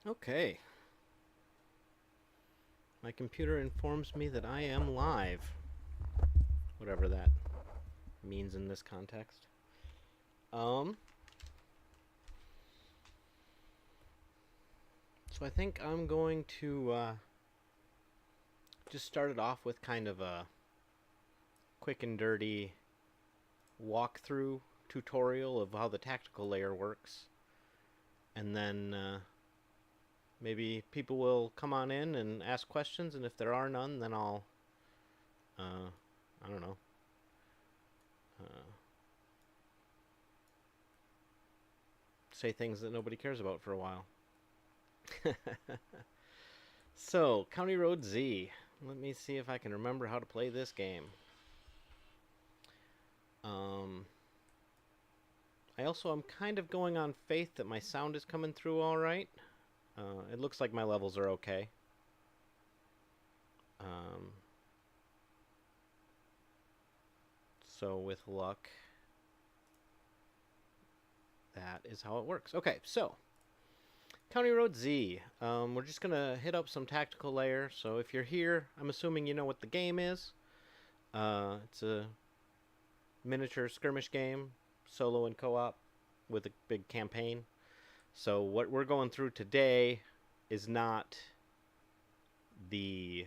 Okay. My computer informs me that I am live. Whatever that means in this context. Um, so I think I'm going to just start it off with kind of a quick and dirty walkthrough tutorial of how the tactical layer works. And then maybe people will come on in and ask questions, and if there are none, then I'll, I don't know, uh, say things that nobody cares about for a while. So, County Road Z. Let me see if I can remember how to play this game. Um, I also am kind of going on faith that my sound is coming through all right. It looks like my levels are okay. Um, so with luck, that is how it works. Okay, so County Road Z. We're just gonna hit up some tactical layer. So if you're here, I'm assuming you know what the game is. It's a miniature skirmish game, solo and co-op, with a big campaign. So what we're going through today is not the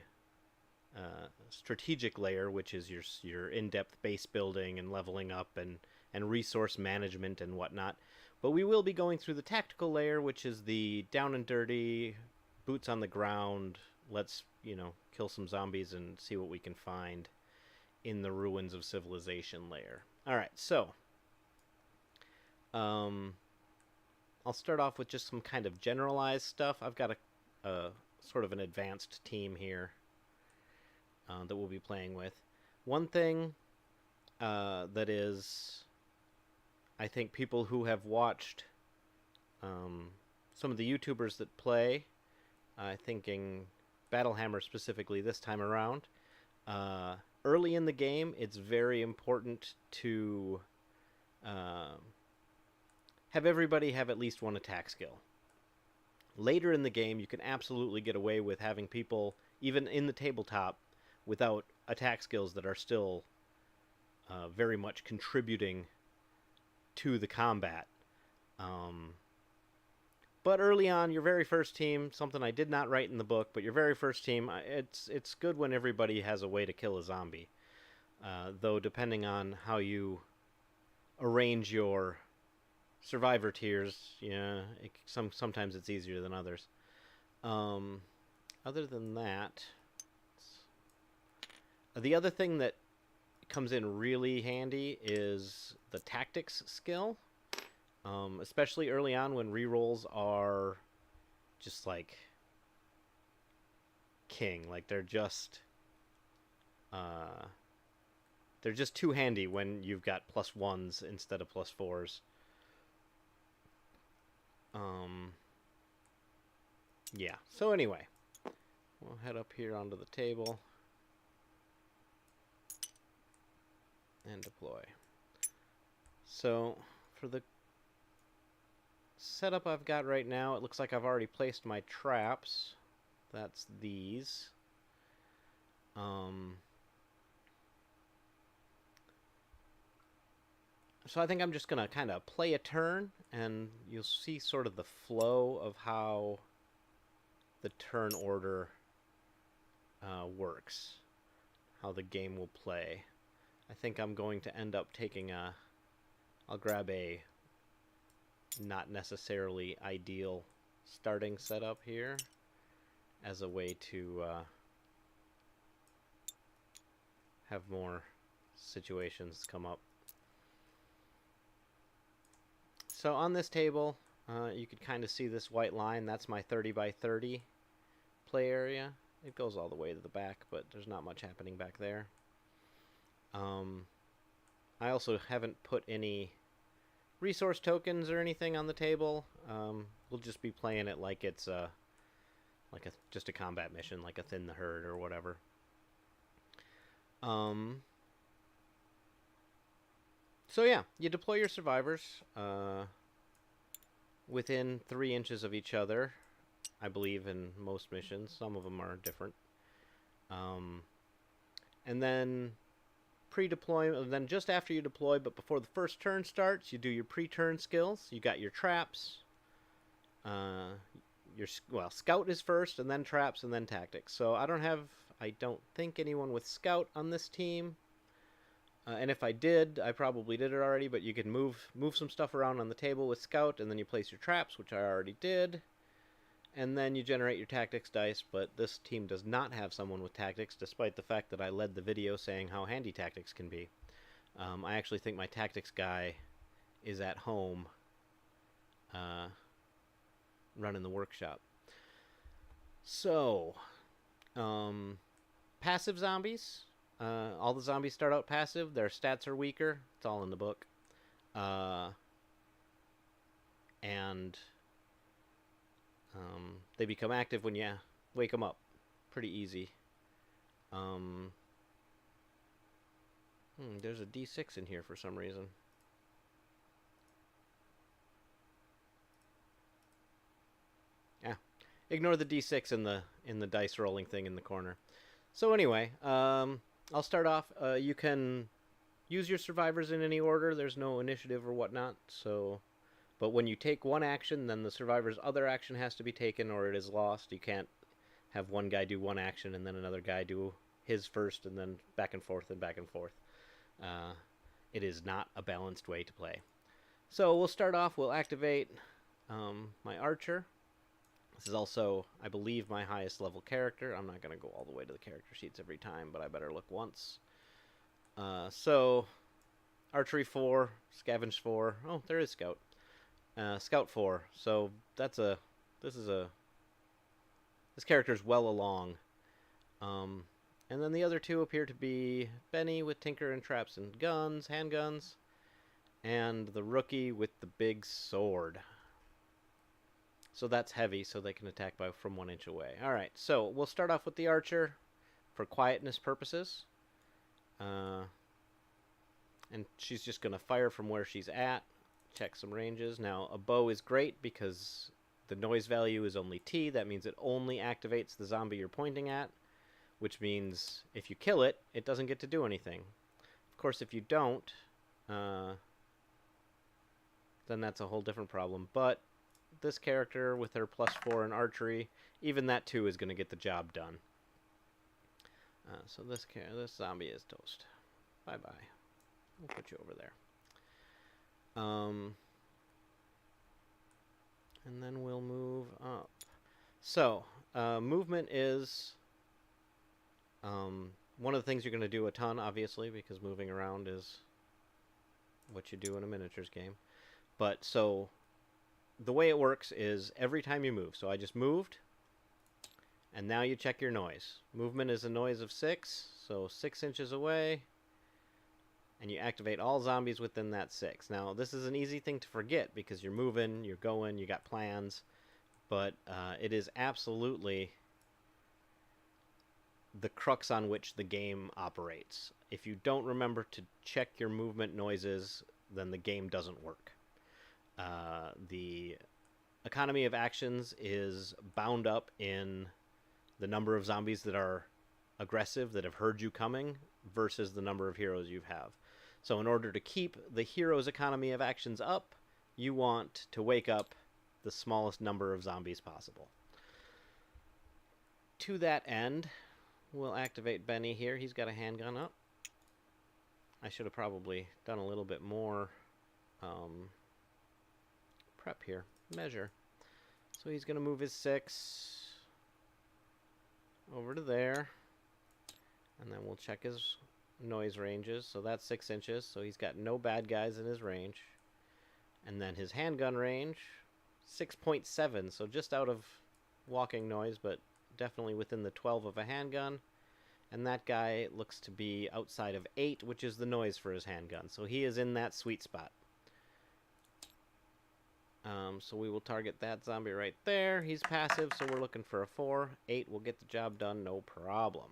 strategic layer, which is your in-depth base building and leveling up and resource management and whatnot. But we will be going through the tactical layer, which is the down and dirty, boots on the ground. Let's kill some zombies and see what we can find in the ruins of civilization layer. All right, so I'll start off with just some kind of generalized stuff. I've got a sort of an advanced team here that we'll be playing with. One thing that is, I think people who have watched some of the YouTubers that play, thinking Battlehammer specifically this time around, early in the game, it's very important to have everybody have at least one attack skill. Later in the game, you can absolutely get away with having people, even in the tabletop, without attack skills that are still very much contributing to the combat. But early on, your very first team, something I did not write in the book, but your very first team, it's good when everybody has a way to kill a zombie. Though depending on how you arrange your survivor tiers, sometimes it's easier than others. Other than that, the other thing that comes in really handy is the tactics skill, especially early on when rerolls are just like king. Like they're just too handy when you've got +1s instead of +4s. Yeah. So anyway, we'll head up here onto the table and deploy. So for the setup I've got right now, it looks like I've already placed my traps. That's these. So I think I'm just going to kind of play a turn, and you'll see sort of the flow of how the turn order works, how the game will play. I think I'm going to end up taking I'll grab a not necessarily ideal starting setup here as a way to have more situations come up. So on this table, you could kind of see this white line. That's my 30 by 30 play area. It goes all the way to the back, but there's not much happening back there. I also haven't put any resource tokens or anything on the table. We'll just be playing it like it's just a combat mission, like a thin the herd or whatever. So yeah, you deploy your survivors within 3 inches of each other. I believe, in most missions. Some of them are different. Um, and then pre-deployment, then just after you deploy, but before the first turn starts, you do your pre-turn skills. You got your traps. Uh, well, scout is first, and then traps, and then tactics. So I don't think anyone with scout on this team. And if I did, I probably did it already. But you can move some stuff around on the table with scout, and then you place your traps, which I already did. And then you generate your tactics dice, but this team does not have someone with tactics, despite the fact that I led the video saying how handy tactics can be. I actually think my tactics guy is at home running the workshop. So, passive zombies. All the zombies start out passive. Their stats are weaker. It's all in the book. And they become active when you wake them up. Pretty easy. There's a D6 in here for some reason. Ignore the D6 in the dice rolling thing in the corner. So anyway, I'll start off. You can use your survivors in any order. There's no initiative or whatnot. So, but when you take one action, then the survivor's other action has to be taken, or it is lost. You can't have one guy do one action and then another guy do his first, and then back and forth and back and forth. It is not a balanced way to play. So we'll start off. We'll activate my archer. This is also, I believe, my highest level character. I'm not going to go all the way to the character sheets every time, but I better look once. So, archery 4, scavenge 4. Oh, there is scout. Scout 4. So this character's well along. And then the other two appear to be Benny with Tinker and Traps and Guns, handguns, and the rookie with the big sword. So that's heavy, so they can attack from 1 inch away. Alright, so we'll start off with the archer for quietness purposes. And she's just going to fire from where she's at, check some ranges. Now, a bow is great because the noise value is only T. That means it only activates the zombie you're pointing at, which means if you kill it, it doesn't get to do anything. Of course, if you don't, then that's a whole different problem. But this character with her +4 in archery, even that too is going to get the job done. So this zombie is toast. Bye-bye. We'll put you over there. And then we'll move up. So, movement is one of the things you're going to do a ton, obviously, because moving around is what you do in a miniatures game. But, so the way it works is every time you move. So I just moved, and now you check your noise. Movement is a noise of 6, so 6 inches away, and you activate all zombies within that 6. Now, this is an easy thing to forget because you're moving, you're going, you got plans, but it is absolutely the crux on which the game operates. If you don't remember to check your movement noises, then the game doesn't work. The economy of actions is bound up in the number of zombies that are aggressive, that have heard you coming, versus the number of heroes you have. So in order to keep the hero's economy of actions up, you want to wake up the smallest number of zombies possible. To that end, we'll activate Benny here. He's got a handgun up. I should have probably done a little bit more prep here. Measure. So he's going to move his 6 over to there. And then we'll check his noise ranges. So that's 6 inches. So he's got no bad guys in his range. And then his handgun range, 6.7. So just out of walking noise, but definitely within the 12 of a handgun. And that guy looks to be outside of 8, which is the noise for his handgun. So he is in that sweet spot. So we will target that zombie right there. He's passive, so we're looking for a 4. 8 will get the job done, no problem.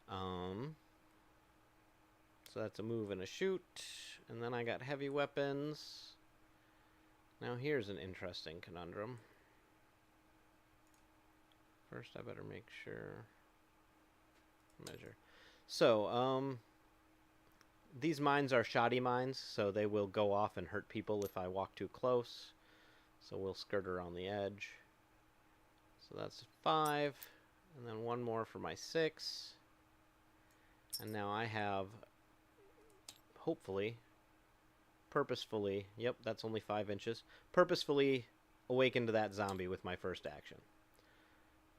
So that's a move and a shoot. And then I got heavy weapons. Now here's an interesting conundrum. First, I better make sure. Measure. So, these mines are shoddy mines, so they will go off and hurt people if I walk too close. So we'll skirt around the edge. So that's 5. And then one more for my 6. And now I have, hopefully, purposefully, yep, that's only 5 inches, purposefully awakened that zombie with my first action.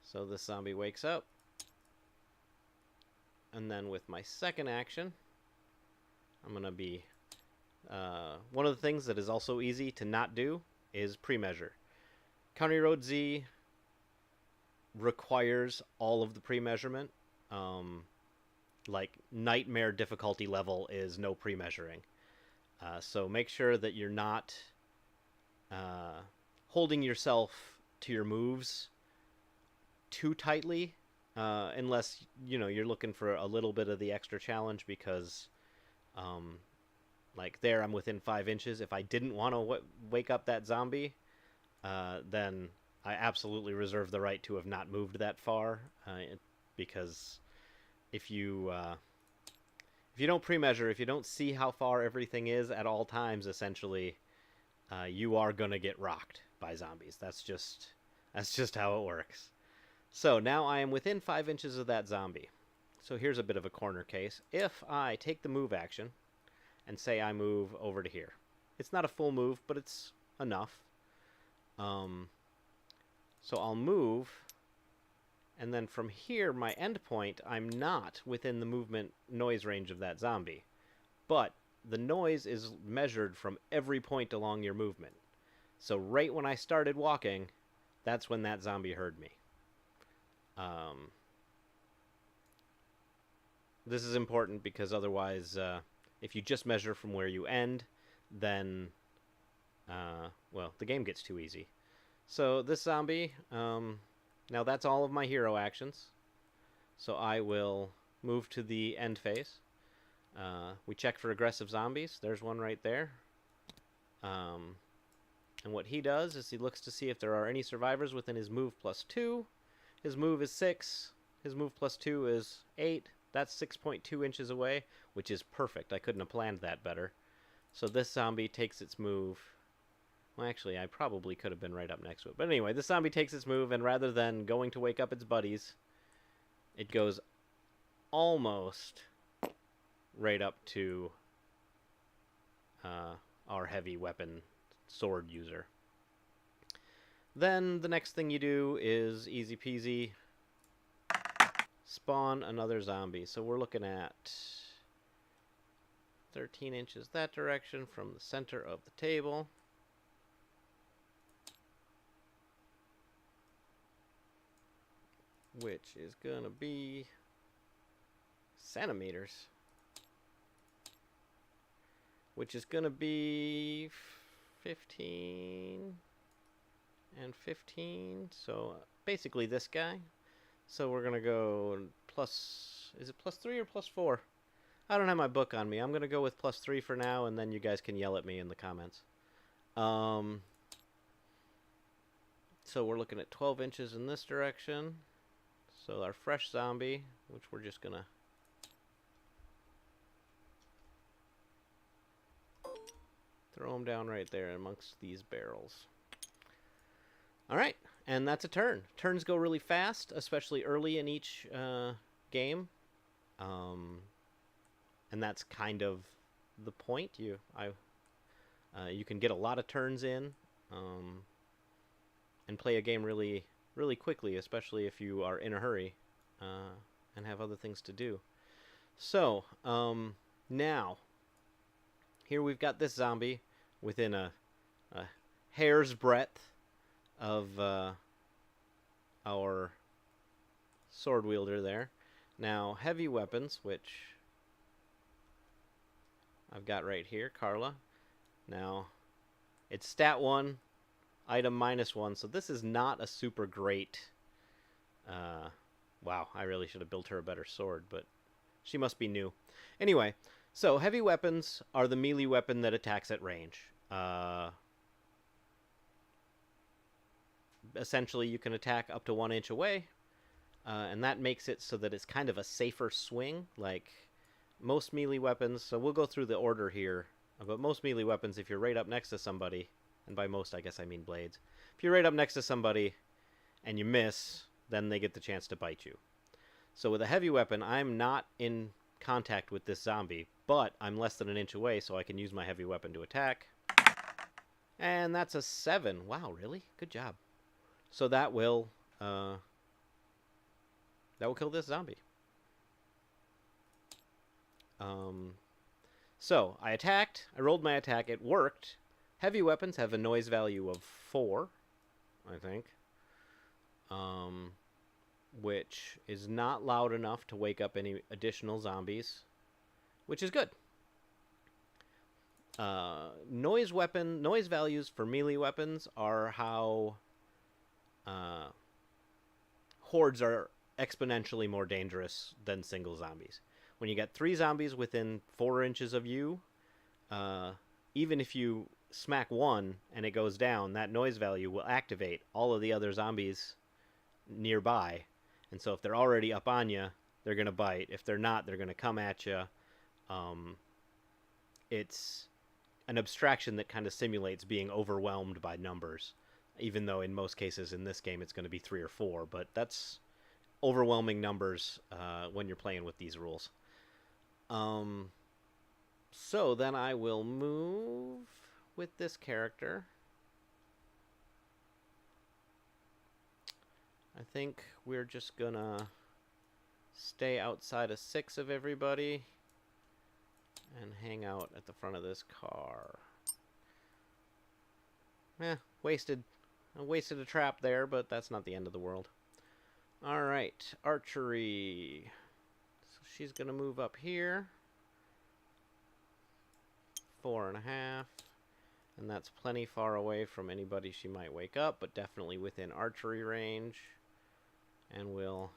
So this zombie wakes up. And then with my second action, I'm going to be... one of the things that is also easy to not do is pre-measure. County Road Z requires all of the pre-measurement. Like, nightmare difficulty level is no pre-measuring. So make sure that you're not holding yourself to your moves too tightly, unless, you know, you're looking for a little bit of the extra challenge, because like there I'm within 5 inches. If I didn't want to wake up that zombie, then I absolutely reserve the right to have not moved that far, because if you don't pre-measure, if you don't see how far everything is at all times, essentially, you are gonna get rocked by zombies. That's just how it works. So now I am within 5 inches of that zombie. So here's a bit of a corner case. If I take the move action and say I move over to here, it's not a full move, but it's enough. So I'll move, and then from here, my end point, I'm not within the movement noise range of that zombie. But the noise is measured from every point along your movement. So right when I started walking, that's when that zombie heard me. This is important because otherwise, if you just measure from where you end, then, well, the game gets too easy. So this zombie, now that's all of my hero actions. So I will move to the end phase. We check for aggressive zombies. There's one right there. And what he does is he looks to see if there are any survivors within his move +2. His move is 6. His move +2 is 8. That's 6.2 inches away, which is perfect. I couldn't have planned that better. So this zombie takes its move. Well, actually, I probably could have been right up next to it. But anyway, this zombie takes its move, and rather than going to wake up its buddies, it goes almost right up to our heavy weapon sword user. Then the next thing you do is easy peasy, spawn another zombie. So we're looking at 13 inches that direction from the center of the table. Which is going to be centimeters. Which is going to be 15 and 15. So basically this guy. So we're going to go plus, is it +3 or +4? I don't have my book on me. I'm going to go with +3 for now, and then you guys can yell at me in the comments. So we're looking at 12 inches in this direction. So our fresh zombie, which we're just going to throw him down right there amongst these barrels. All right, and that's a turn. Turns go really fast, especially early in each game. And that's kind of the point. You can get a lot of turns in and play a game really quickly, especially if you are in a hurry and have other things to do. So, now, here we've got this zombie within a hair's breadth of our sword wielder there. Now, heavy weapons, which I've got right here, Carla. Now, it's stat 1, item -1, so this is not a super great... wow, I really should have built her a better sword, but she must be new. Anyway, so heavy weapons are the melee weapon that attacks at range. essentially you can attack up to 1 inch away, and that makes it so that it's kind of a safer swing. Like most melee weapons, so we'll go through the order here, but most melee weapons, if you're right up next to somebody, and by most I guess I mean blades, if you're right up next to somebody and you miss, then they get the chance to bite you. So with a heavy weapon, I'm not in contact with this zombie, but I'm less than 1 inch away, so I can use my heavy weapon to attack. And that's a 7. Wow, really? Good job. So that will kill this zombie. So I attacked. I rolled my attack. It worked. Heavy weapons have a noise value of 4, I think. Which is not loud enough to wake up any additional zombies, which is good. Noise values for melee weapons are how hordes are exponentially more dangerous than single zombies. When you get 3 zombies within 4 inches of you, even if you smack one and it goes down, that noise value will activate all of the other zombies nearby. And so if they're already up on you, they're going to bite. If they're not, they're going to come at you. It's an abstraction that kind of simulates being overwhelmed by numbers, even though in most cases in this game it's going to be 3 or 4. But that's overwhelming numbers when you're playing with these rules. So then I will move with this character. I think we're just gonna stay outside of 6 of everybody and hang out at the front of this car. Wasted a trap there, but that's not the end of the world. Alright, archery. So she's gonna move up here. 4.5. And that's plenty far away from anybody she might wake up, but definitely within archery range. And we'll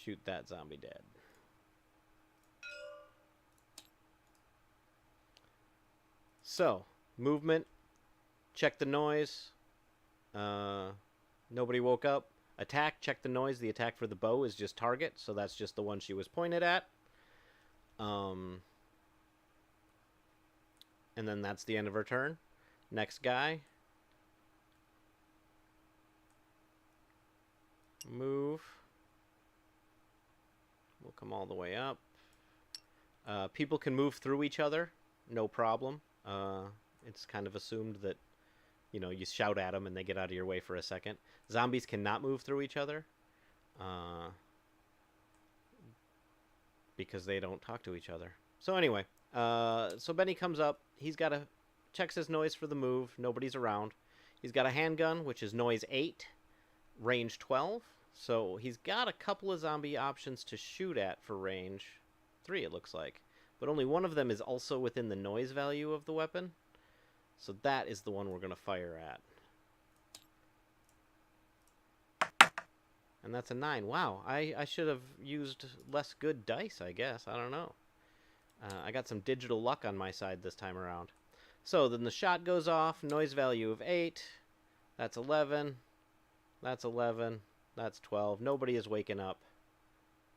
shoot that zombie dead. So, movement. Check the noise. Nobody woke up. Attack, check the noise. The attack for the bow is just target, so that's just the one she was pointed at. And then that's the end of her turn. Next guy. Move. We'll come all the way up. People can move through each other, no problem. It's kind of assumed that, you know, you shout at them and they get out of your way for a second. Zombies cannot move through each other because they don't talk to each other. So anyway, so Benny comes up. He's got checks his noise for the move. Nobody's around. He's got a handgun, which is noise 8, range 12. So he's got a couple of zombie options to shoot at for range 3, it looks like. But only one of them is also within the noise value of the weapon. So that is the one we're going to fire at. And that's a 9. Wow, I should have used less good dice, I guess. I don't know. I got some digital luck on my side this time around. So then the shot goes off. Noise value of 8. That's 11. That's 11. That's 12. Nobody is waking up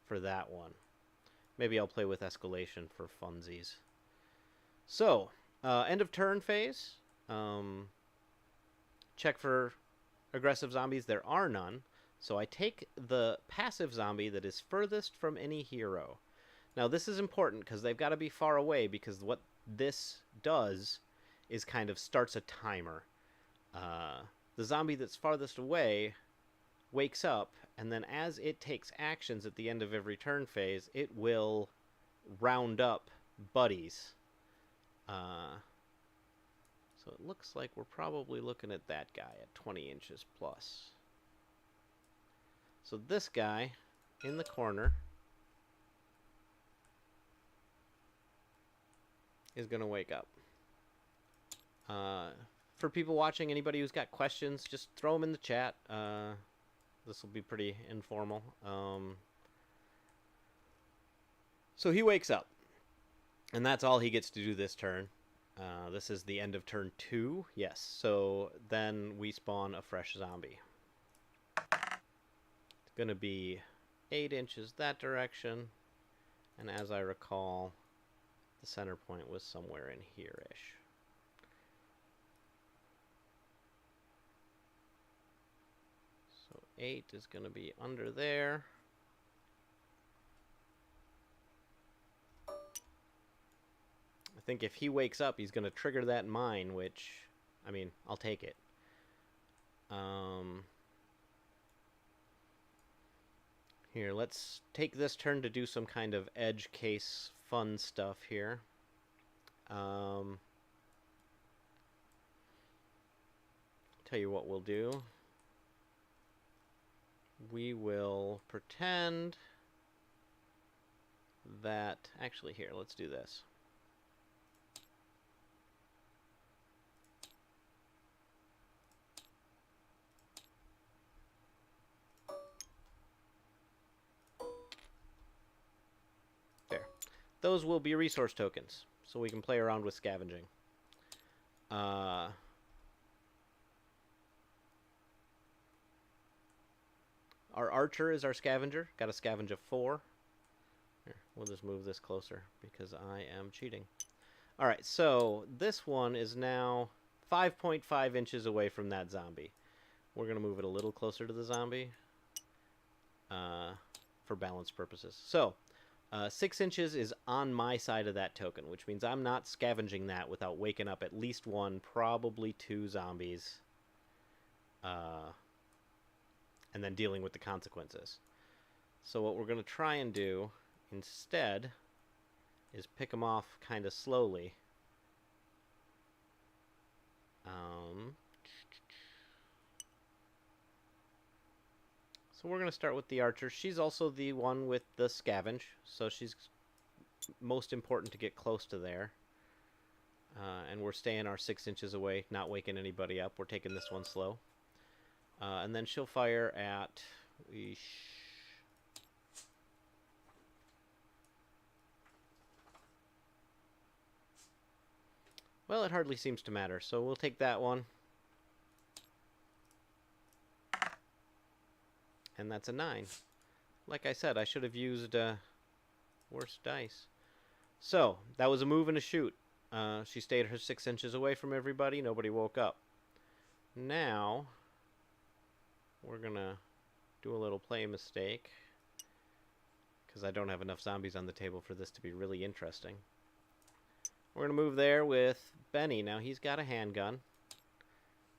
for that one. Maybe I'll play with escalation for funsies. So, end of turn phase. Check for aggressive zombies. There are none. So I take the passive zombie that is furthest from any hero. Now this is important because they've got to be far away, because what this does is kind of starts a timer. The zombie that's farthest away wakes up, and then as it takes actions at the end of every turn phase, it will round up buddies. So it looks like we're probably looking at that guy at 20 inches plus. So this guy in the corner is going to wake up. For people watching, anybody who's got questions, just throw them in the chat. This will be pretty informal. So he wakes up, and that's all he gets to do this turn. This is the end of turn 2. Yes, so then we spawn a fresh zombie. It's going to be 8 inches that direction. And as I recall, the center point was somewhere in here-ish. So 8 is going to be under there. I think if he wakes up, he's going to trigger that mine, which, I mean, I'll take it. Here, let's take this turn to do some kind of edge case fun stuff here. Tell you what we'll do. We will pretend that... Actually, here, let's do this. Those will be resource tokens, so we can play around with scavenging. Our archer is our scavenger. Got a scavenge of 4. Here, we'll just move this closer because I am cheating. Alright, so this one is now 5.5 inches away from that zombie. We're going to move it a little closer to the zombie for balance purposes. So, 6 inches is on my side of that token, which means I'm not scavenging that without waking up at least 1, probably 2 zombies, and then dealing with the consequences. So what we're going to try and do instead is pick them off kind of slowly. So we're going to start with the archer. She's also the one with the scavenge, so she's most important to get close to there. And we're staying our 6 inches away, not waking anybody up. We're taking this one slow. And then she'll fire at... Well, it hardly seems to matter, so we'll take that one. And that's a 9. Like I said, I should have used worse dice. So, that was a move and a shoot. She stayed her 6 inches away from everybody. Nobody woke up. Now, we're going to do a little play mistake. Because I don't have enough zombies on the table for this to be really interesting. We're going to move there with Benny. Now, he's got a handgun.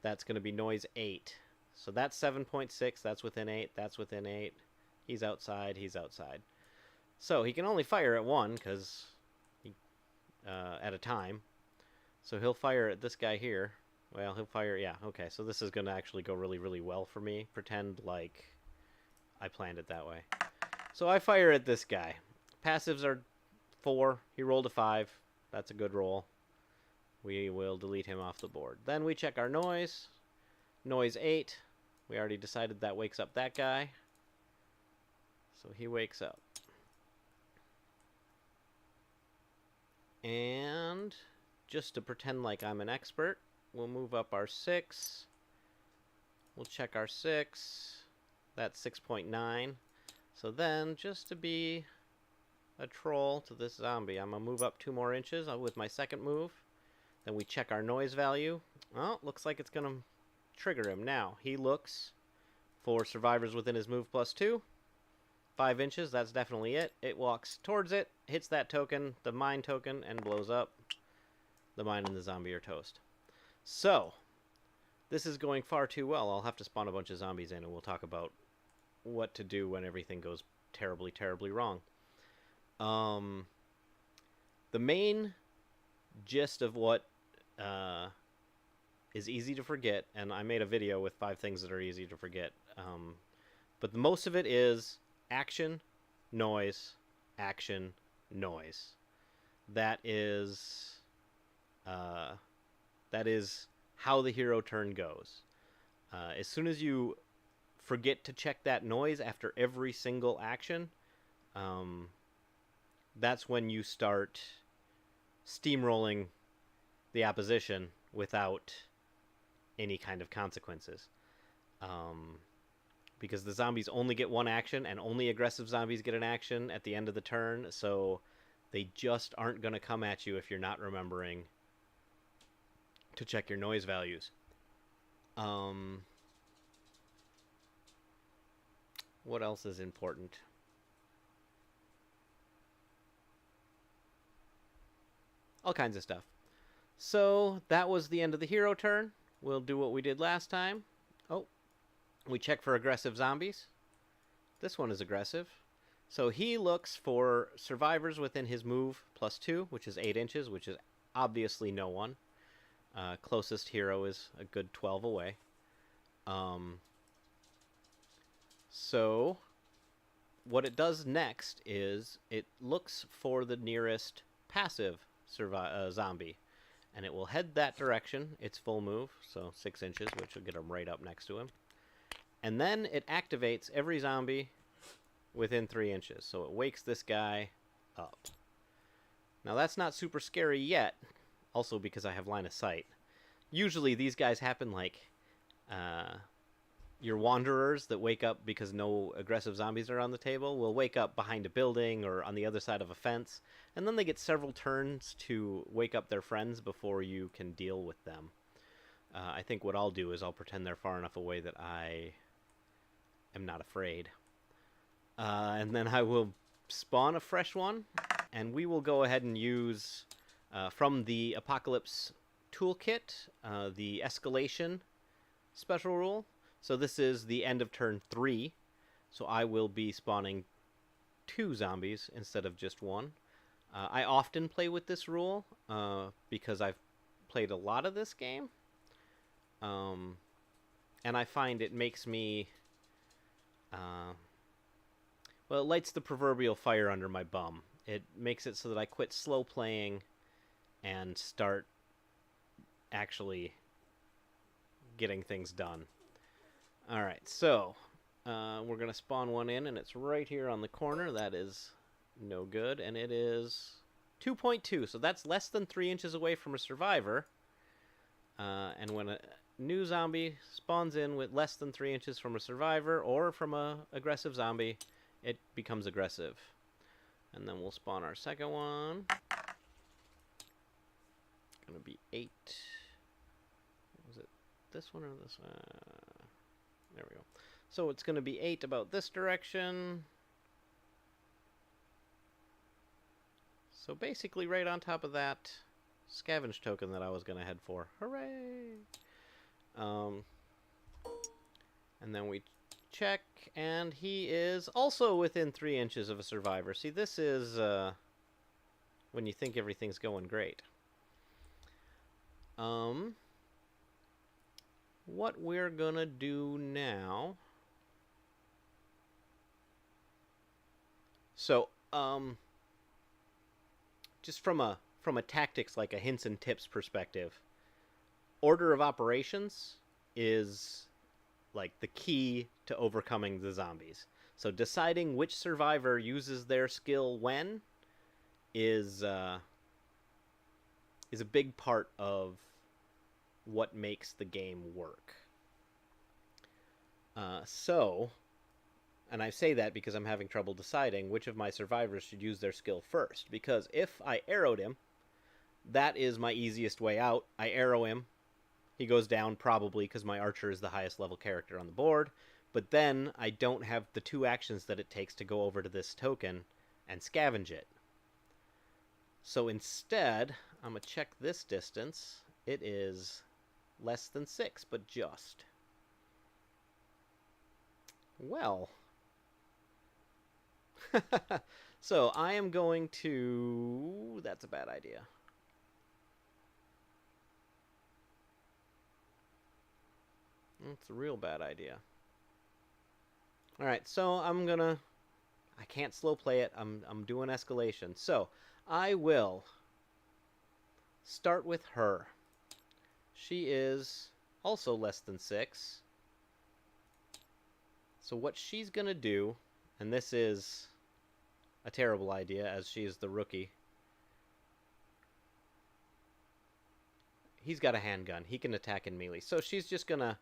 That's going to be noise 8. So that's 7.6, that's within 8, that's within 8. He's outside, he's outside. So he can only fire at 1, because at a time. So he'll fire at this guy here. Well, he'll fire, yeah, okay. So this is going to actually go really, really well for me. Pretend like I planned it that way. So I fire at this guy. Passives are 4, he rolled a 5. That's a good roll. We will delete him off the board. Then we check our noise. Noise 8. We already decided that wakes up that guy. So he wakes up. And just to pretend like I'm an expert, we'll move up our 6. We'll check our 6. That's 6.9. So then, just to be a troll to this zombie, I'm going to move up 2 more inches with my second move. Then we check our noise value. Oh, looks like it's going to trigger him. Now, he looks for survivors within his move plus 2. 5 inches, that's definitely it. It walks towards it, hits that token, the mine token, and blows up. The mine and the zombie are toast. So, this is going far too well. I'll have to spawn a bunch of zombies in, and we'll talk about what to do when everything goes terribly, terribly wrong. The main gist of what is easy to forget, and I made a video with 5 things that are easy to forget, but most of it is action, noise, action, noise. That is how the hero turn goes. As soon as you forget to check that noise after every single action, that's when you start steamrolling the opposition without any kind of consequences. Um, because the zombies only get one action, and only aggressive zombies get an action at the end of the turn, so they just aren't going to come at you if you're not remembering to check your noise values. What else is important? All kinds of stuff. So that was the end of the hero turn. We'll do what we did last time. Oh, we check for aggressive zombies. This one is aggressive. So he looks for survivors within his move +2, which is 8 inches, which is obviously no one. Closest hero is a good 12 away. So what it does next is it looks for the nearest passive zombie, and it will head that direction. Its full move, so 6 inches, which will get him right up next to him. And then it activates every zombie within 3 inches, so it wakes this guy up. Now that's not super scary yet, also because I have line of sight. Usually these guys happen like your wanderers that wake up because no aggressive zombies are on the table will wake up behind a building or on the other side of a fence, and then they get several turns to wake up their friends before you can deal with them. I think what I'll do is I'll pretend they're far enough away that I am not afraid. And then I will spawn a fresh one, and we will go ahead and use, from the Apocalypse Toolkit, the Escalation special rule. So this is the end of turn 3, so I will be spawning 2 zombies instead of just 1. I often play with this rule because I've played a lot of this game, and I find it makes me, well, it lights the proverbial fire under my bum. It makes it so that I quit slow playing and start actually getting things done. Alright, so we're going to spawn one in, and it's right here on the corner. That is no good, and it is 2.2, so that's less than 3 inches away from a survivor. And when a new zombie spawns in with less than 3 inches from a survivor or from a aggressive zombie, it becomes aggressive. And then we'll spawn our second one. Going to be 8. Was it this one or this one? There we go. So it's going to be 8 about this direction. So basically right on top of that scavenge token that I was going to head for. Hooray! And then we check, and he is also within 3 inches of a survivor. See, this is when you think everything's going great. What we're gonna do now. So, just from a tactics, like a hints and tips perspective, order of operations is like the key to overcoming the zombies. So deciding which survivor uses their skill when is a big part of what makes the game work. And I say that because I'm having trouble deciding which of my survivors should use their skill first. Because if I arrowed him, that is my easiest way out. I arrow him. He goes down probably because my archer is the highest level character on the board. But then I don't have the 2 actions that it takes to go over to this token and scavenge it. So instead, I'm going to check this distance. It is less than 6, but just. Well. So I am going to... That's a bad idea. That's a real bad idea. Alright, so I'm gonna... I can't slow play it. I'm doing escalation. So I will start with her. She is also less than 6. So what she's gonna do, and this is a terrible idea as she is the rookie, he's got a handgun. He can attack in melee. So she's just going to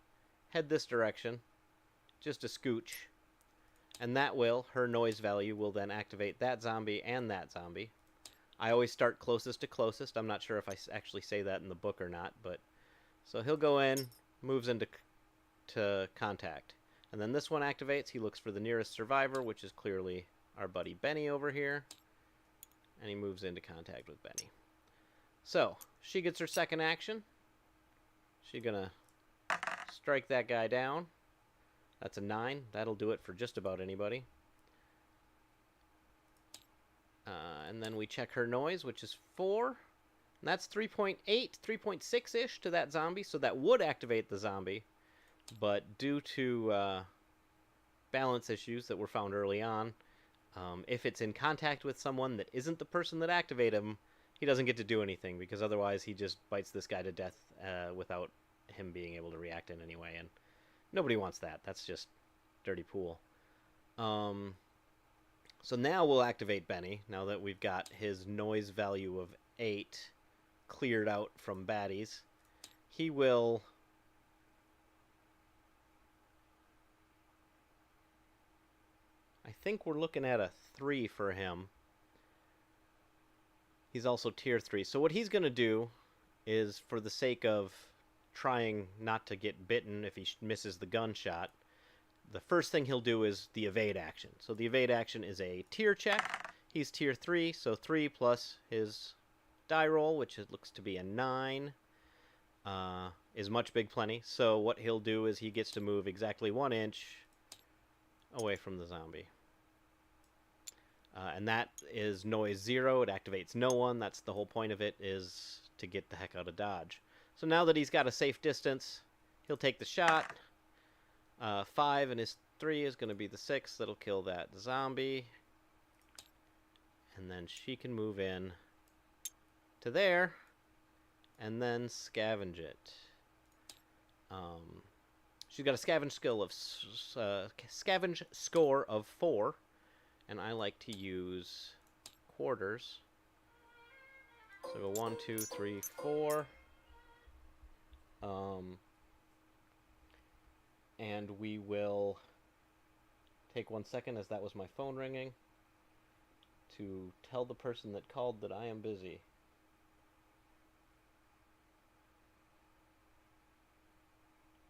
head this direction, just a scooch. And that will, her noise value will then activate that zombie and that zombie. I always start closest to closest. I'm not sure if I actually say that in the book or not, but so he'll go in, moves into contact. And then this one activates. He looks for the nearest survivor, which is clearly our buddy Benny over here. And he moves into contact with Benny. So, she gets her second action. She's going to strike that guy down. That's a 9. That'll do it for just about anybody. And then we check her noise, which is 4. And that's 3.8, 3.6-ish to that zombie. So that would activate the zombie. But due to balance issues that were found early on, if it's in contact with someone that isn't the person that activated him, he doesn't get to do anything, because otherwise he just bites this guy to death without him being able to react in any way. And nobody wants that. That's just dirty pool. So now we'll activate Benny, now that we've got his noise value of 8 cleared out from baddies. He will... I think we're looking at a 3 for him. He's also tier 3. So what he's going to do is, for the sake of trying not to get bitten if he misses the gunshot, the first thing he'll do is the evade action. So the evade action is a tier check. He's tier 3, so 3 plus his die roll, which it looks to be a 9, is much big plenty. So what he'll do is he gets to move exactly 1 inch away from the zombie. And that is noise 0. It activates no one. That's the whole point of it, is to get the heck out of dodge. So now that he's got a safe distance, he'll take the shot. 5 and his 3 is going to be the 6. That'll kill that zombie. And then she can move in to there and then scavenge it. She's got a scavenge skill of scavenge score of 4. And I like to use quarters. So go 1, 2, 3, 4. And we will take 1 second, as that was my phone ringing, to tell the person that called that I am busy.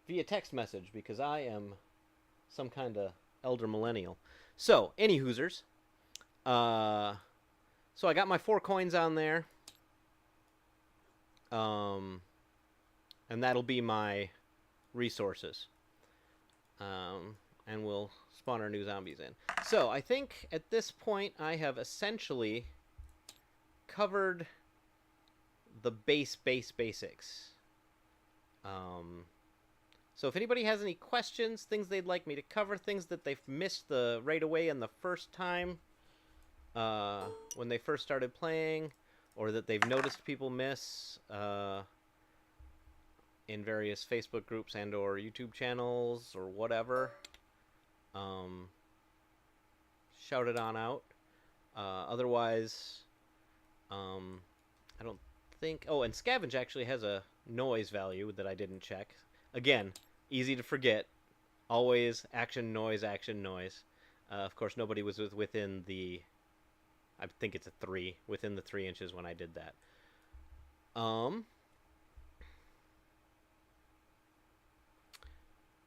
Via text message, because I am some kind of elder millennial. So, any hoosers. So I got my 4 coins on there. And that'll be my resources. And we'll spawn our new zombies in. So, I think at this point I have essentially covered the basics. So if anybody has any questions, things they'd like me to cover, things that they've missed right away in the first time when they first started playing, or that they've noticed people miss in various Facebook groups and or YouTube channels or whatever, shout it on out. Otherwise, I don't think... Oh, and Scavenge actually has a noise value that I didn't check. Again, easy to forget. Always action, noise, action, noise. Of course, nobody was within the... I think it's a 3. Within the 3 inches when I did that.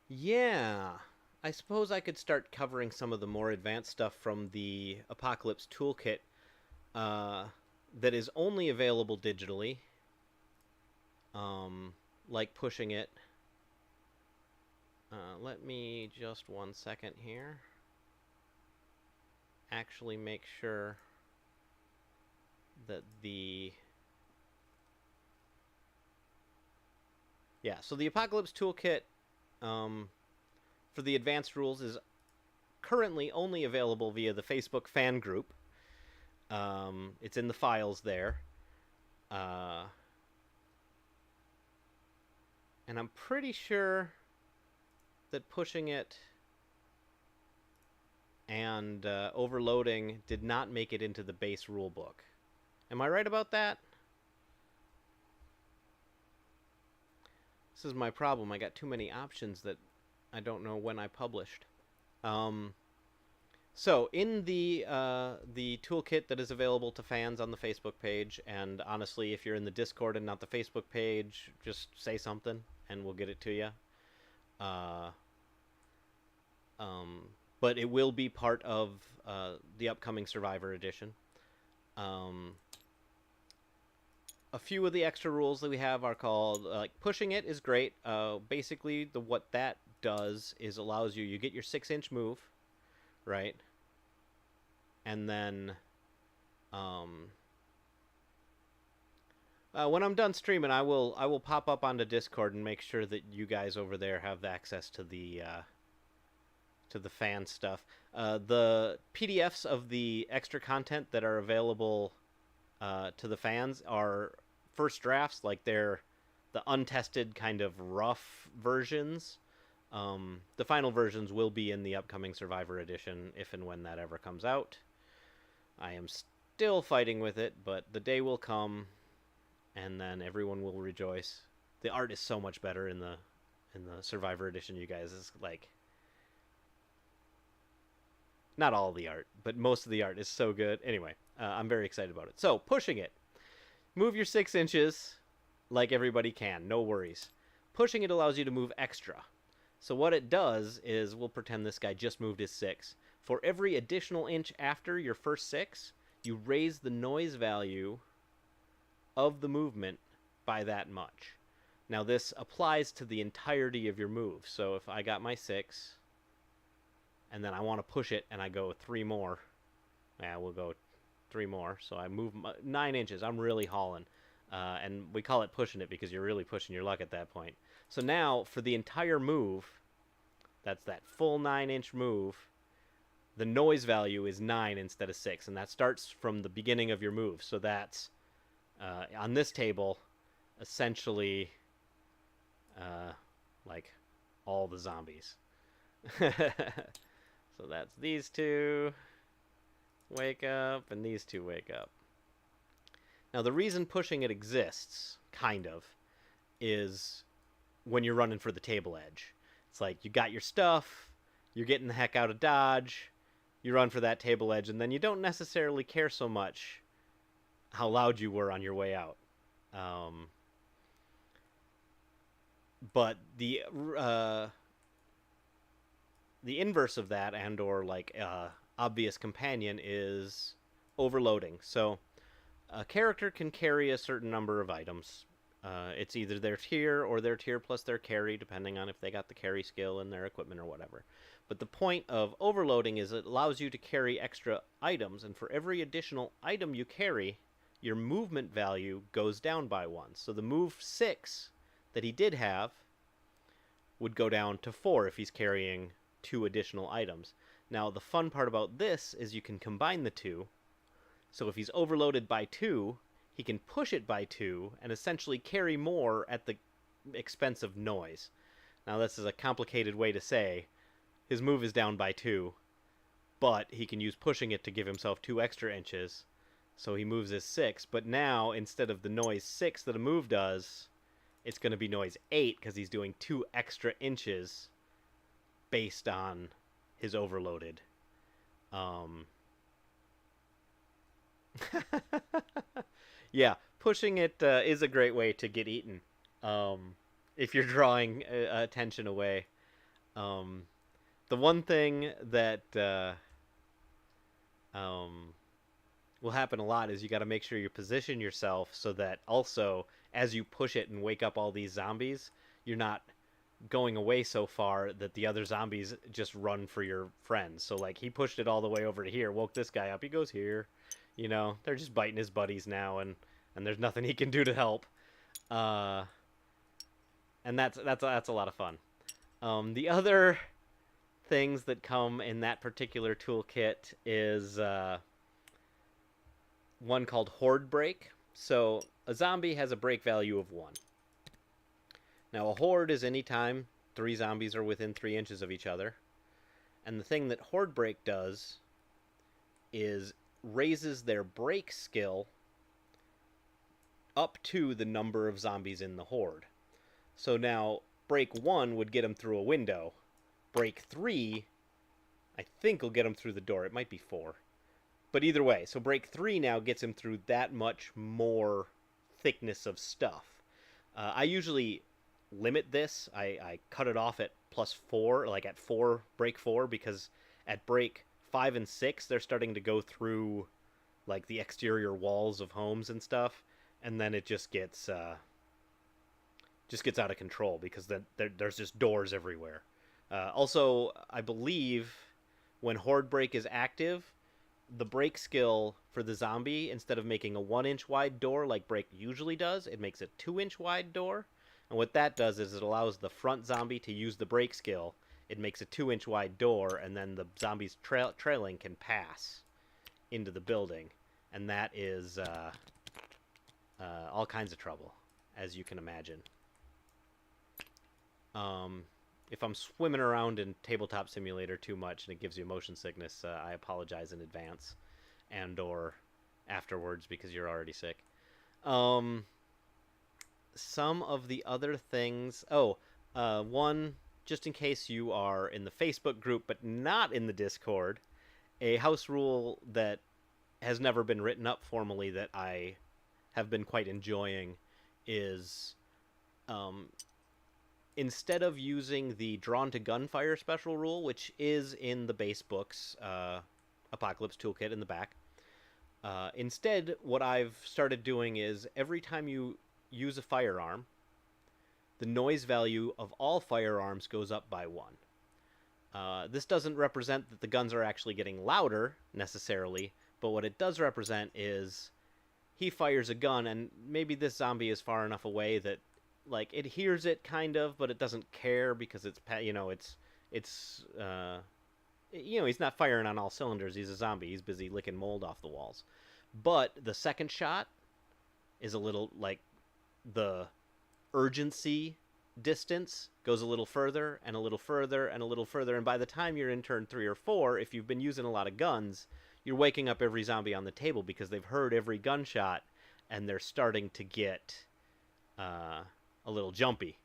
Yeah. I suppose I could start covering some of the more advanced stuff from the Apocalypse Toolkit that is only available digitally. Like pushing it. Let me just 1 second here. Actually make sure that the... Yeah, so the Apocalypse Toolkit for the advanced rules is currently only available via the Facebook fan group. It's in the files there. And I'm pretty sure that pushing it and overloading did not make it into the base rulebook. Am I right about that? This is my problem. I got too many options that I don't know when I published. Um, so in the toolkit that is available to fans on the Facebook page, and honestly, if you're in the Discord and not the Facebook page, just say something and we'll get it to you. Uh, but it will be part of the upcoming Survivor edition. Um, a few of the extra rules that we have are called like pushing it is great. Basically, what that does is allows you get your 6-inch move, right? And then when I'm done streaming, I will pop up onto Discord and make sure that you guys over there have access to the fan stuff. The PDFs of the extra content that are available to the fans are first drafts, like they're the untested kind of rough versions. The final versions will be in the upcoming Survivor edition, if and when that ever comes out. I am still fighting with it, but the day will come, and then everyone will rejoice. The art is so much better in the Survivor edition, you guys. It's like, not all the art, but most of the art is so good. Anyway, I'm very excited about it. So, pushing it. Move your 6 inches like everybody can. No worries. Pushing it allows you to move extra. So what it does is, we'll pretend this guy just moved his 6. For every additional inch after your first 6, you raise the noise value of the movement by that much. Now this applies to the entirety of your move. So if I got my 6, and then I want to push it, and I go 3 more, yeah, we'll go 3 more. So I move 9 inches. I'm really hauling. And we call it pushing it because you're really pushing your luck at that point. So now, for the entire move, that's that full 9-inch move, the noise value is 9 instead of 6, and that starts from the beginning of your move. So that's, on this table, essentially, like, all the zombies. So that's these two wake up, and these two wake up. Now, the reason pushing it exists, kind of, is when you're running for the table edge. It's like, you got your stuff, you're getting the heck out of Dodge, you run for that table edge, and then you don't necessarily care so much how loud you were on your way out. But the inverse of that, and or like obvious companion, is overloading. So a character can carry a certain number of items. It's either their tier or their tier plus their carry, depending on if they got the carry skill in their equipment or whatever. But the point of overloading is it allows you to carry extra items, and for every additional item you carry, your movement value goes down by 1. So the move 6 that he did have would go down to 4 if he's carrying 2 additional items. Now, the fun part about this is you can combine the two. So if he's overloaded by 2, he can push it by 2 and essentially carry more at the expense of noise. Now, this is a complicated way to say his move is down by 2, but he can use pushing it to give himself 2 extra inches. So he moves his 6, but now instead of the noise 6 that a move does, it's going to be noise 8 because he's doing 2 extra inches based on his overloaded. Yeah, pushing it is a great way to get eaten if you're drawing attention away. The one thing that will happen a lot is you got to make sure you position yourself so that also, as you push it and wake up all these zombies, you're not going away so far that the other zombies just run for your friends. So, like, he pushed it all the way over to here, woke this guy up, he goes here. You know, they're just biting his buddies now, and there's nothing he can do to help. And that's a lot of fun. The other things that come in that particular toolkit is one called Horde Break. So a zombie has a break value of 1. Now a horde is any time 3 zombies are within 3 inches of each other. And the thing that Horde Break does is raises their break skill up to the number of zombies in the horde. So now break 1 would get him through a window. Break 3, I think, will get him through the door. It might be 4. But either way, so break 3 now gets him through that much more thickness of stuff. I usually limit this. I cut it off at +4, like at 4, break 4, because at break 5 and 6, they're starting to go through like the exterior walls of homes and stuff, and then it just gets out of control because then there's just doors everywhere. Also, I believe when Horde Break is active, the break skill for the zombie, instead of making a 1-inch wide door like break usually does, it makes a 2-inch wide door. And what that does is it allows the front zombie to use the break skill. It makes a 2-inch wide door, and then the zombies trailing can pass into the building. And that is all kinds of trouble, as you can imagine. If I'm swimming around in Tabletop Simulator too much and it gives you motion sickness, I apologize in advance and or afterwards because you're already sick. Some of the other things... one, just in case you are in the Facebook group but not in the Discord, a house rule that has never been written up formally that I have been quite enjoying is... instead of using the drawn to gunfire special rule, which is in the base book's Apocalypse Toolkit in the back, instead what I've started doing is every time you use a firearm, the noise value of all firearms goes up by 1. This doesn't represent that the guns are actually getting louder, necessarily, but what it does represent is he fires a gun, and maybe this zombie is far enough away that like it hears it kind of, but it doesn't care because it's he's not firing on all cylinders. He's a zombie. He's busy licking mold off the walls. But the second shot is a little like the urgency distance goes a little further and a little further and a little further, and by the time you're in turn 3 or 4, if you've been using a lot of guns, you're waking up every zombie on the table because they've heard every gunshot and they're starting to get a little jumpy.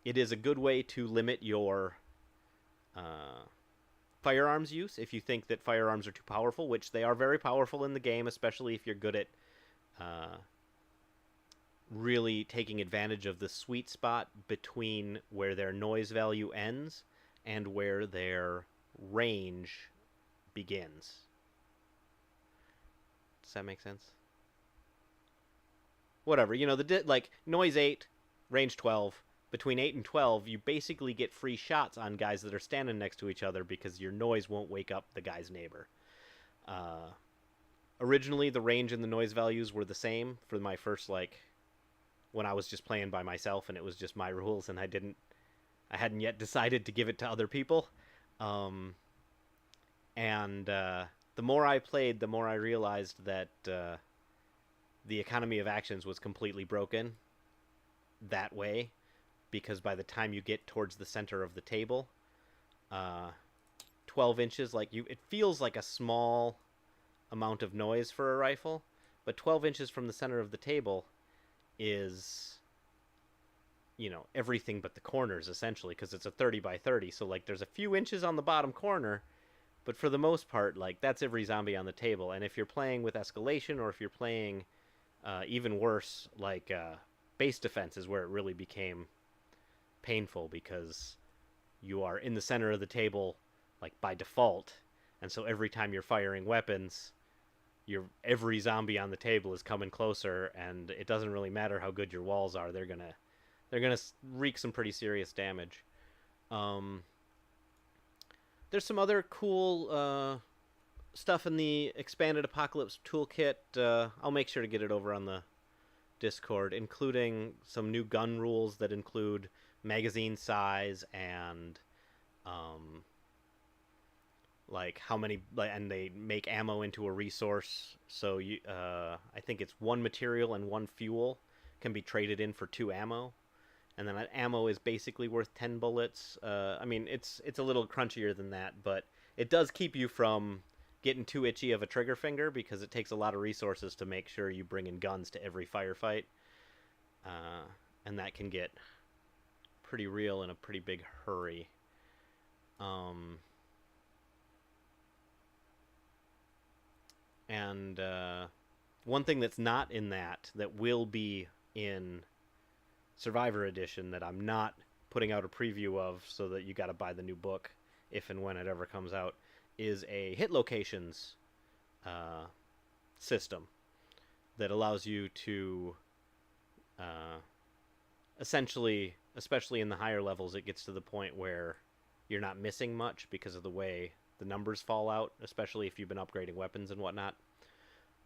It is a good way to limit your firearms use if you think that firearms are too powerful, which they are very powerful in the game, especially if you're good at really taking advantage of the sweet spot between where their noise value ends and where their range begins. Does that make sense? Whatever, like noise 8, range 12. Between 8 and 12, you basically get free shots on guys that are standing next to each other because your noise won't wake up the guy's neighbor. Originally, the range and the noise values were the same for my first, when I was just playing by myself and it was just my rules and I hadn't yet decided to give it to other people. The more I played, the more I realized that the economy of actions was completely broken that way, because by the time you get towards the center of the table, 12 inches, it feels like a small amount of noise for a rifle, but 12 inches from the center of the table is, everything but the corners, essentially, because it's a 30 by 30, so, there's a few inches on the bottom corner, but for the most part, that's every zombie on the table. And if you're playing with escalation, or if you're playing even worse, base defense is where it really became painful, because you are in the center of the table, by default, and so every time you're firing weapons, every zombie on the table is coming closer, and it doesn't really matter how good your walls are. They're gonna wreak some pretty serious damage. There's some other cool stuff in the expanded Apocalypse Toolkit. I'll make sure to get it over on the Discord, including some new gun rules that include magazine size and how many, and they make ammo into a resource. So I think it's 1 material and 1 fuel can be traded in for 2 ammo, and then that ammo is basically worth 10 bullets. It's a little crunchier than that, but it does keep you from getting too itchy of a trigger finger, because it takes a lot of resources to make sure you bring in guns to every firefight. and that can get pretty real in a pretty big hurry. And one thing that's not in that will be in Survivor Edition that I'm not putting out a preview of, so that you got to buy the new book if and when it ever comes out, is a hit locations system that allows you to essentially, especially in the higher levels, it gets to the point where you're not missing much because of the way the numbers fall out, especially if you've been upgrading weapons and whatnot.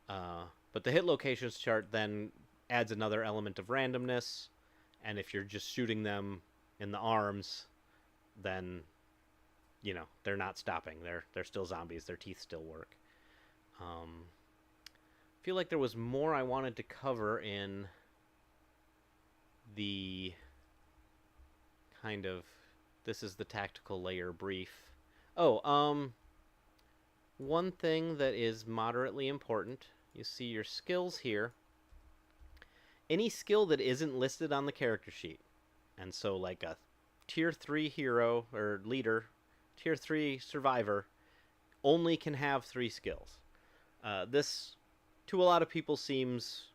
But the hit locations chart then adds another element of randomness, and if you're just shooting them in the arms, then, you know, they're not stopping. They're still zombies. Their teeth still work. I feel like there was more I wanted to cover in the kind of, this is the tactical layer brief. Oh, one thing that is moderately important, you see your skills here. Any skill that isn't listed on the character sheet, and so like a tier 3 hero or leader, tier 3 survivor, only can have 3 skills. This, to a lot of people, seems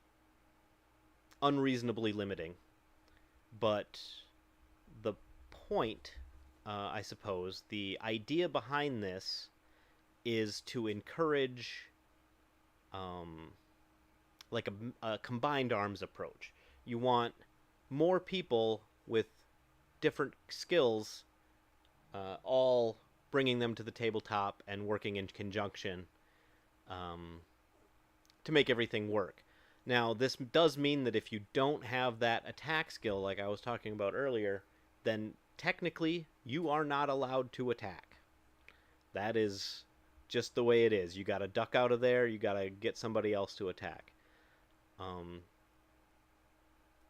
unreasonably limiting, but the point, I suppose, the idea behind this is to encourage like a combined arms approach. You want more people with different skills, all bringing them to the tabletop and working in conjunction to make everything work. Now, this does mean that if you don't have that attack skill, like I was talking about earlier, then technically you are not allowed to attack. That is just the way it is. You gotta duck out of there, you gotta get somebody else to attack.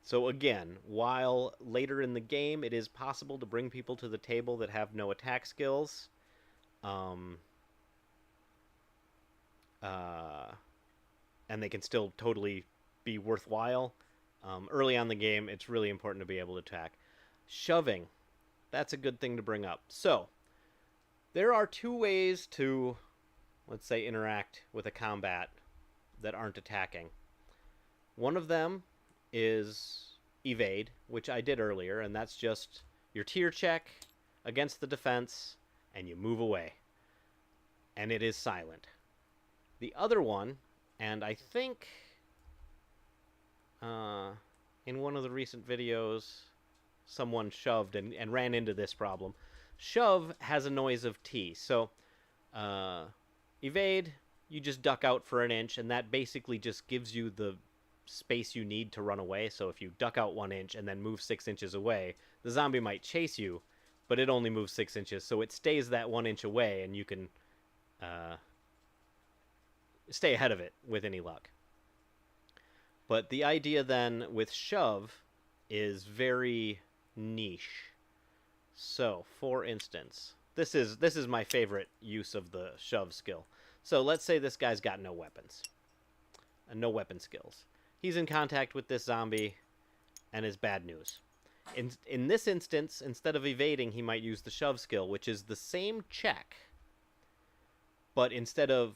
So again, while later in the game it is possible to bring people to the table that have no attack skills, and they can still totally be worthwhile, early on in the game it's really important to be able to attack. Shoving, that's a good thing to bring up. So, there are 2 ways to, let's say, interact with a combat that aren't attacking. One of them is evade, which I did earlier, and that's just your tier check against the defense, and you move away. And it is silent. The other one, and I think in one of the recent videos someone shoved and ran into this problem. Shove has a noise of T. So evade, you just duck out for an inch, and that basically just gives you the space you need to run away. So if you duck out 1 inch and then move 6 inches away, the zombie might chase you, but it only moves 6 inches, so it stays that 1 inch away, and you can stay ahead of it with any luck. But the idea then with shove is very niche. So, for instance, this is my favorite use of the shove skill. So let's say this guy's got no weapons, and no weapon skills. He's in contact with this zombie, and is bad news. In this instance, instead of evading, he might use the shove skill, which is the same check, but instead of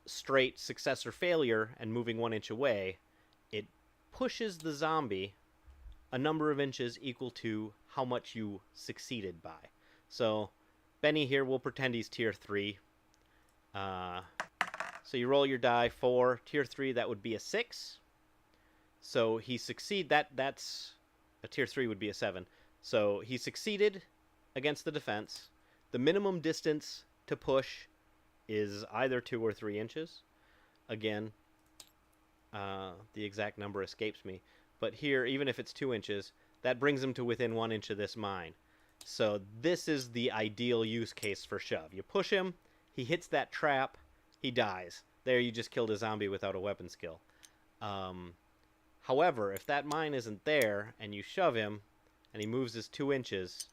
straight success or failure and moving 1 inch away, it pushes the zombie a number of inches equal to how much you succeeded by. So Benny here, will pretend he's tier 3. So you roll your die 4. Tier 3, that would be a 6. So he that's a tier 3 would be a 7. So he succeeded against the defense. The minimum distance to push is either 2 or 3 inches. Again, the exact number escapes me. But here, even if it's 2 inches, that brings him to within 1 inch of this mine. So this is the ideal use case for shove. You push him, he hits that trap, he dies. There, you just killed a zombie without a weapon skill. However, if that mine isn't there, and you shove him, and he moves his 2 inches,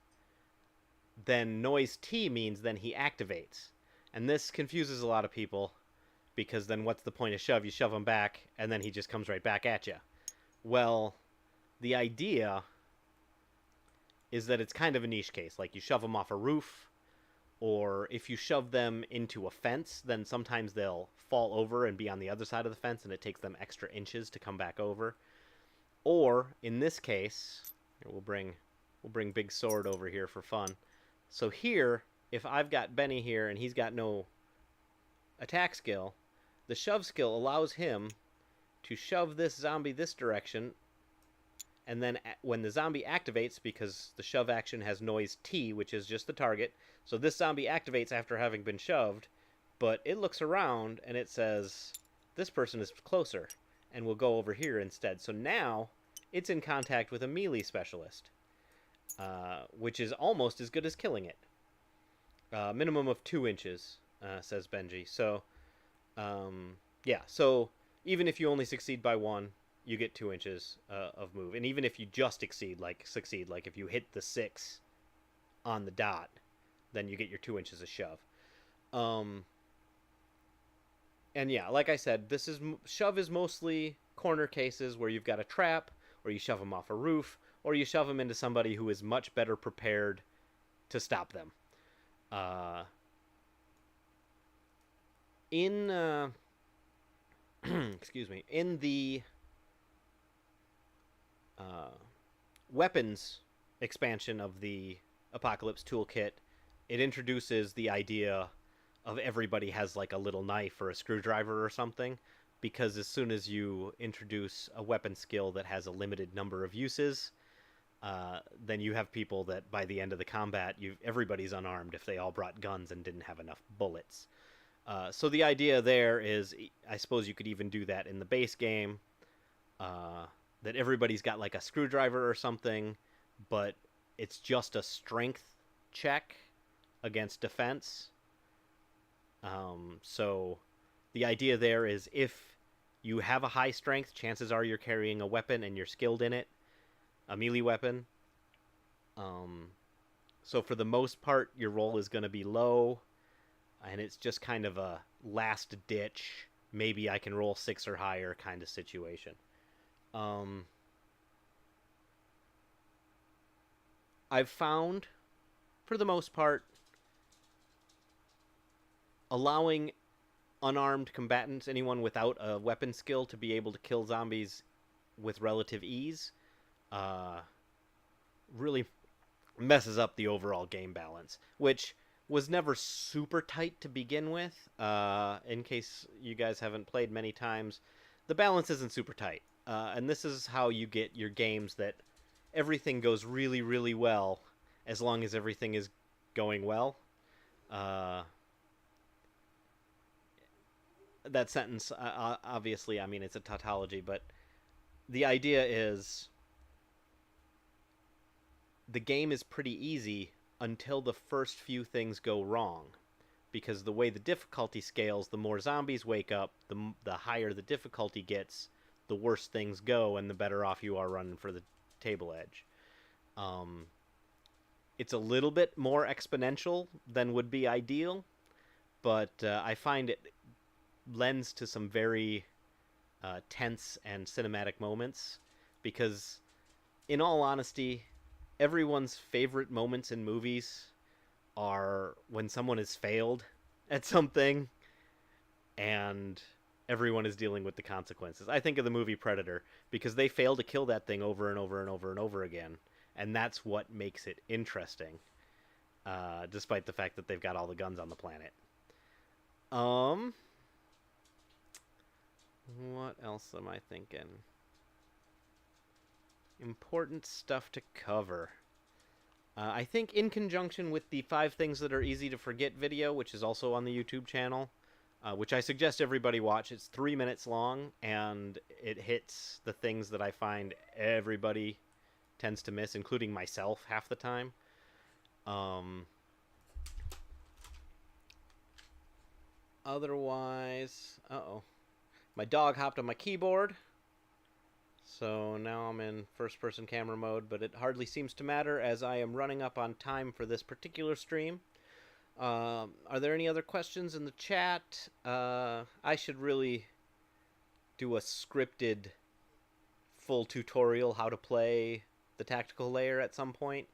then noise T means then he activates. And this confuses a lot of people, because then what's the point of shove? You shove him back, and then he just comes right back at you. Well, the idea is that it's kind of a niche case. Like you shove them off a roof, or if you shove them into a fence, then sometimes they'll fall over and be on the other side of the fence, and it takes them extra inches to come back over. Or in this case, here, we'll bring Big Sword over here for fun. So here, if I've got Benny here and he's got no attack skill, the shove skill allows him to shove this zombie this direction, and then when the zombie activates, because the shove action has noise T, which is just the target, so this zombie activates after having been shoved, but it looks around and it says, this person is closer, and we'll go over here instead. So now it's in contact with a melee specialist, which is almost as good as killing it. Minimum of 2 inches, says Benji. So, yeah, so even if you only succeed by 1, you get 2 inches of move. And even if you just succeed, like if you hit the 6 on the dot, then you get your 2 inches of shove. And yeah, like I said, shove is mostly corner cases where you've got a trap, or you shove them off a roof, or you shove them into somebody who is much better prepared to stop them. Excuse me, in the weapons expansion of the Apocalypse Toolkit, it introduces the idea of everybody has like a little knife or a screwdriver or something, because as soon as you introduce a weapon skill that has a limited number of uses, then you have people that by the end of the combat, everybody's unarmed if they all brought guns and didn't have enough bullets. So the idea there is, I suppose you could even do that in the base game, that everybody's got like a screwdriver or something, but it's just a strength check against defense. So the idea there is, if you have a high strength, chances are you're carrying a weapon and you're skilled in it, a melee weapon. So for the most part, your roll is going to be low, and it's just kind of a last ditch, maybe I can roll 6 or higher kind of situation. I've found, for the most part, allowing unarmed combatants, anyone without a weapon skill, to be able to kill zombies with relative ease, really messes up the overall game balance, which was never super tight to begin with. In case you guys haven't played many times, the balance isn't super tight. And this is how you get your games that everything goes really, really well, as long as everything is going well. That sentence, obviously, I mean, it's a tautology, but the idea is the game is pretty easy until the first few things go wrong, because the way the difficulty scales, the more zombies wake up, the higher the difficulty gets, the worse things go, and the better off you are running for the table edge. It's a little bit more exponential than would be ideal, but I find it lends to some very tense and cinematic moments, because in all honesty, everyone's favorite moments in movies are when someone has failed at something and everyone is dealing with the consequences. I think of the movie Predator, because they fail to kill that thing over and over and over and over again, and that's what makes it interesting, despite the fact that they've got all the guns on the planet. What else am I thinking? Important stuff to cover. I think in conjunction with the 5 things that are easy to forget video, which is also on the YouTube channel, which I suggest everybody watch. It's 3 minutes long, and it hits the things that I find everybody tends to miss, including myself half the time. Otherwise, my dog hopped on my keyboard, so now I'm in first-person camera mode, but it hardly seems to matter as I am running up on time for this particular stream. Are there any other questions in the chat? I should really do a scripted full tutorial how to play the tactical layer at some point,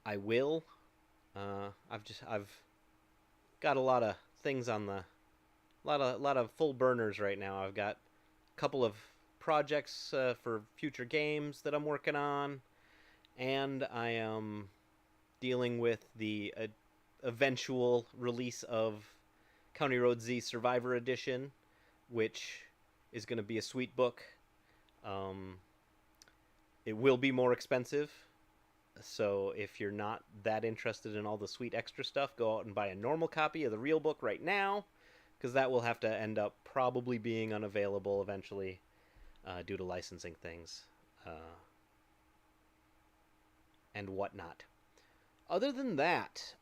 I will. I've got a lot of things on the lot of full burners right now. I've got a couple of projects for future games that I'm working on, and I am dealing with the eventual release of County Road Z Survivor Edition, which is going to be a sweet book. It will be more expensive, so if you're not that interested in all the sweet extra stuff, go out and buy a normal copy of the real book right now, because that will have to end up probably being unavailable eventually due to licensing things and whatnot. Other than that,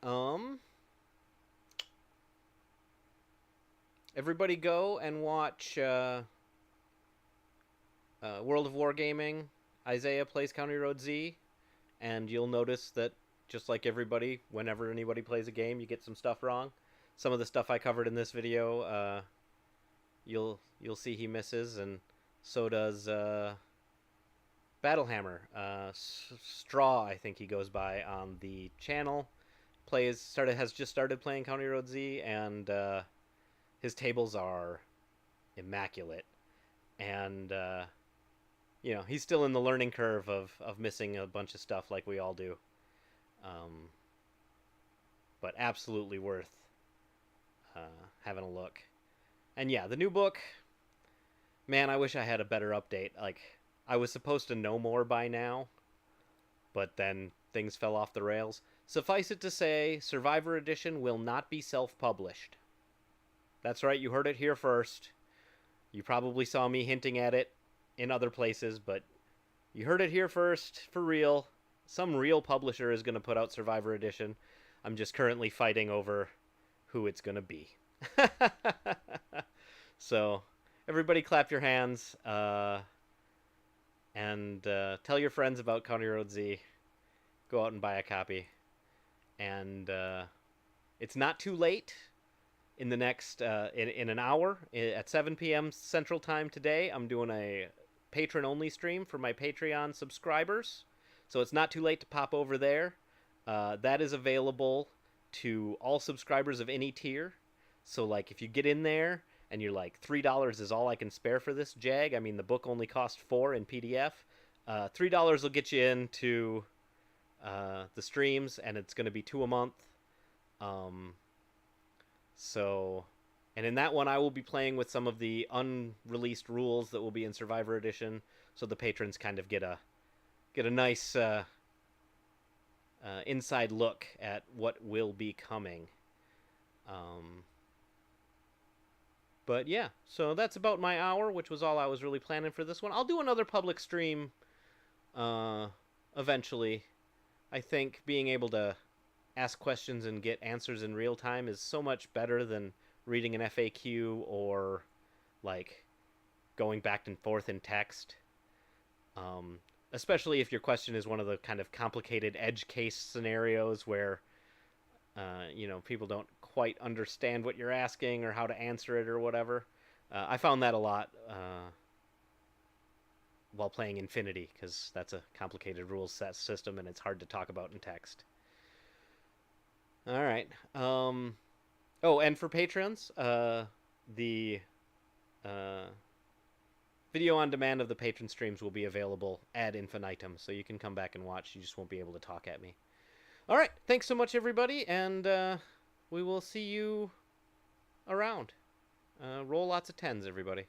everybody go and watch World of Wargaming. Isaiah plays County Road Z, and you'll notice that just like everybody, whenever anybody plays a game, you get some stuff wrong. Some of the stuff I covered in this video, you'll see he misses, and so does Battlehammer. Straw, I think he goes by on the channel. Has just started playing County Road Z, and his tables are immaculate, and he's still in the learning curve of missing a bunch of stuff like we all do. But absolutely worth having a look. And yeah, the new book, man, I wish I had a better update. Like, I was supposed to know more by now, but then things fell off the rails. Suffice it to say, Survivor Edition will not be self-published. That's right, you heard it here first. You probably saw me hinting at it in other places, but you heard it here first, for real. Some real publisher is going to put out Survivor Edition. I'm just currently fighting over who it's going to be. So, everybody clap your hands, and tell your friends about County Road Z. Go out and buy a copy. And it's not too late. In the next, in an hour, at 7 p.m. Central Time today, I'm doing a patron-only stream for my Patreon subscribers. So it's not too late to pop over there. That is available to all subscribers of any tier. So, like, if you get in there and you're like, $3 is all I can spare for this jag. I mean, the book only cost $4 in PDF. $3 will get you into the streams, and it's going to be $2 a month. So, and in that one, I will be playing with some of the unreleased rules that will be in Survivor Edition, so the patrons kind of get a nice inside look at what will be coming. But yeah, so that's about my hour, which was all I was really planning for this one. I'll do another public stream eventually. I think being able to ask questions and get answers in real time is so much better than reading an FAQ or like going back and forth in text. Especially if your question is one of the kind of complicated edge case scenarios where people don't quite understand what you're asking or how to answer it or whatever. I found that a lot while playing Infinity, because that's a complicated rules set system and it's hard to talk about in text. All right. Oh, and for patrons, the video on demand of the patron streams will be available ad infinitum, so you can come back and watch. You just won't be able to talk at me. All right. Thanks so much, everybody, and we will see you around. Roll lots of 10s, everybody.